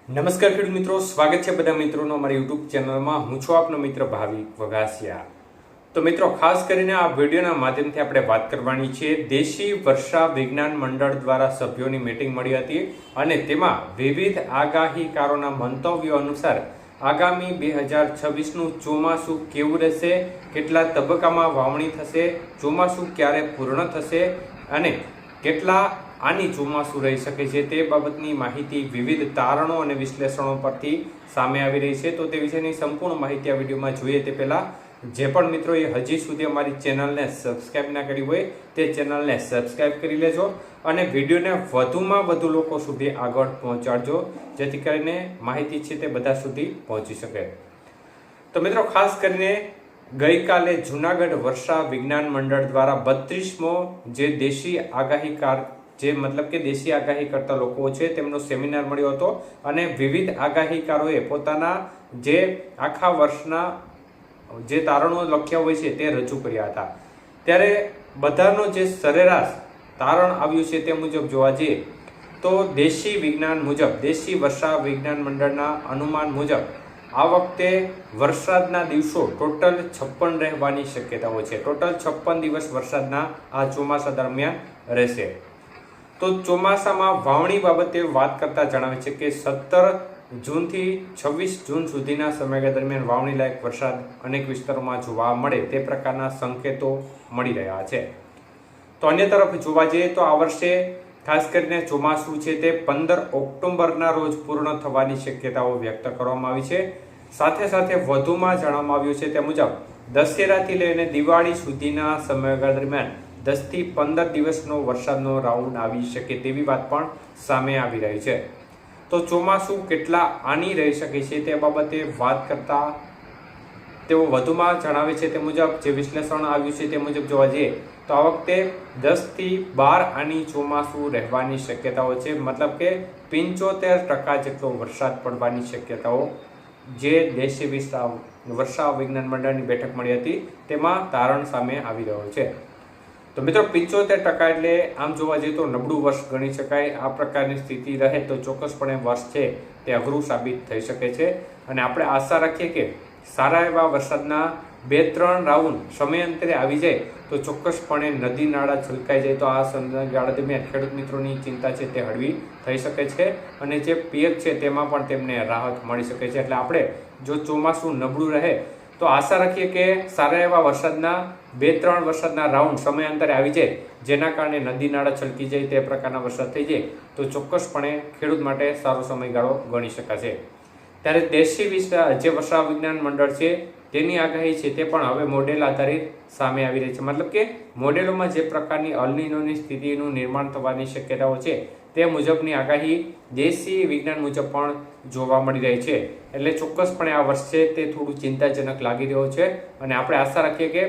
નમસ્કાર ખેડૂત મિત્રો, સ્વાગત છે બધા મિત્રોનો અમારી યુટ્યુબ ચેનલમાં। હું છું આપનો મિત્ર ભાવિક વઘાસિયા। તો મિત્રો, ખાસ કરીને આ વિડીયોના માધ્યમથી આપણે વાત કરવાની છે દેશી વર્ષા વિજ્ઞાન મંડળ દ્વારા સભ્યોની મીટિંગ મળી હતી અને તેમાં વિવિધ આગાહીકારોના મંતવ્યો અનુસાર આગામી 2026નું ચોમાસું કેવું રહેશે, કેટલા તબક્કામાં વાવણી થશે, ચોમાસું ક્યારે પૂર્ણ થશે અને કેટલા આની ચોમાસું રહી શકે છે તે બાબતની માહિતી વિવિધ તારણો અને વિશ્લેષણો પરથી સામે આવી રહી છે। તો તે વિશેની સંપૂર્ણ માહિતી આ વિડીયોમાં જોઈએ તે પહેલા જે પણ મિત્રોએ હજી સુધી અમારી ચેનલને સબસ્ક્રાઇબ ના કરી હોય તે ચેનલને સબસ્ક્રાઇબ કરી લેજો અને વિડીયોને વધુમાં વધુ લોકો સુધી આગળ પહોંચાડજો, જેથી કરીને માહિતી છે તે બધા સુધી પહોંચી શકે। તો મિત્રો, ખાસ કરીને ગઈકાલે જૂનાગઢ વર્ષા વિજ્ઞાન મંડળ દ્વારા 32મો જે દેશી આગાહીકાર જે મતલબ કે દેશી આગાહી કરતા લોકો છે તેમનો સેમિનાર મળ્યો હતો અને વિવિધ આગાહીકારોએ પોતાના જે આખા વર્ષના જે તારણો લખ્યા હોય છે તે રજૂ કર્યા હતા। ત્યારે બધાનો જે સરેરાશ તારણ આવ્યું છે તે મુજબ જોવા જઈએ તો દેશી વિજ્ઞાન મુજબ, દેશી વર્ષા વિજ્ઞાન મંડળના અનુમાન મુજબ આ વખતે વરસાદના દિવસો ટોટલ 56 રહેવાની શક્યતાઓ છે। ટોટલ 56 દિવસ વરસાદના આ ચોમાસા દરમિયાન રહેશે। તો ચોમાસામાં વાવણી બાબતે વાત કરતા જણાવે છે કે 17 જૂનથી 26 જૂન સુધીના સમયગાળા દરમિયાન વાવણી લાયક વરસાદ અનેક વિસ્તારોમાં જોવા મળે તે પ્રકારના સંકેતો મળી રહ્યા છે। તો અન્ય તરફ જોવા જઈએ તો આ વર્ષે ખાસ કરીને ચોમાસું છે તે 15 ઓક્ટોબરના રોજ પૂર્ણ થવાની શક્યતાઓ વ્યક્ત કરવામાં આવી છે। સાથે સાથે વધુમાં જણાવવામાં આવ્યું છે તે મુજબ દશેરાથી લઈને દિવાળી સુધીના સમયગાળા દરમિયાન 10 થી 15 દિવસનો વરસાદનો રાઉન્ડ આવી શકે તેવી વાત પણ સામે આવી રહી છે। તો ચોમાસું કેટલા આની રહી શકે છે તે બાબતે વાત કરતા તેઓ વધુમાં જણાવે છે તે મુજબ જે વિશ્લેષણ આવ્યું છે તે મુજબ જોવા જઈએ તો આ વખતે 10 થી 12 આની ચોમાસું રહેવાની શક્યતાઓ છે। મતલબ કે 75% જેટલો વરસાદ પડવાની શક્યતાઓ જે દેશી વર્ષા વિજ્ઞાન મંડળની બેઠક મળી હતી તેમાં તારણ સામે આવી રહ્યો છે। તો મિત્રો, 75% એટલે આમ જોવા જઈએ તો નબળું વર્ષ ગણી શકાય। આ પ્રકારની સ્થિતિ રહે તો ચોક્કસપણે વર્ષ છે તે અઘરું સાબિત થઈ શકે છે અને આપણે આશા રાખીએ કે સારા એવા વરસાદના 2-3 રાઉન્ડ સમયાંતરે આવી જાય તો ચોક્કસપણે નદી નાળા છલકાઈ જાય તો આ સમયગાળા દરમિયાન ખેડૂત મિત્રોની ચિંતા છે તે હળવી થઈ શકે છે અને જે પિયત છે તેમાં પણ તેમને રાહત મળી શકે છે। એટલે આપણે જો ચોમાસું નબળું રહે તો આશા રાખીએ કે સારા એવા વરસાદના 2-3 વરસાદના રાઉન્ડ સમયાંતરે આવી જાય, જેના કારણે નદી નાળા છલકી જાય તે પ્રકારના વરસાદ થઈ જાય તો ચોક્કસપણે ખેડૂત માટે સારો સમયગાળો ગણી શકાશે। ત્યારે દેશી જે વર્ષા વિજ્ઞાન મંડળ છે તેની આગાહી છે તે પણ હવે મોડેલ આધારિત સામે આવી રહી છે। મતલબ કે મોડેલોમાં જે પ્રકારની અલ નીનોની સ્થિતિનું નિર્માણ થવાની શક્યતાઓ છે તે મુજબની આગાહી દેશી વિજ્ઞાન મુજબ પણ જોવા મળી રહી છે। એટલે ચોક્કસપણે આ વર્ષ છે તે થોડું ચિંતાજનક લાગી રહ્યો છે અને આપણે આશા રાખીએ કે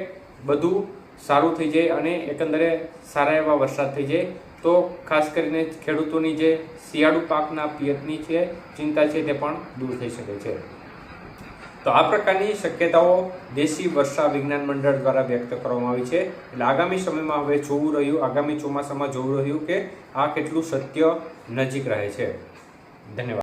બધું સારું થઈ જાય અને એકંદરે સારા એવા વરસાદ થઈ જાય તો ખાસ કરીને ખેડૂતોની જે શિયાળુ પાકના પિયતની છે ચિંતા છે તે પણ દૂર થઈ શકે છે। તો આ પ્રકારની શક્યતાઓ દેશી વર્ષા વિજ્ઞાન મંડળ દ્વારા વ્યક્ત કરવામાં આવી છે। એટલે આગામી સમયમાં હવે જોવું રહ્યું, આગામી ચોમાસામાં જોવું રહ્યું કે આ કેટલું સત્ય નજીક રહે છે। ધન્યવાદ।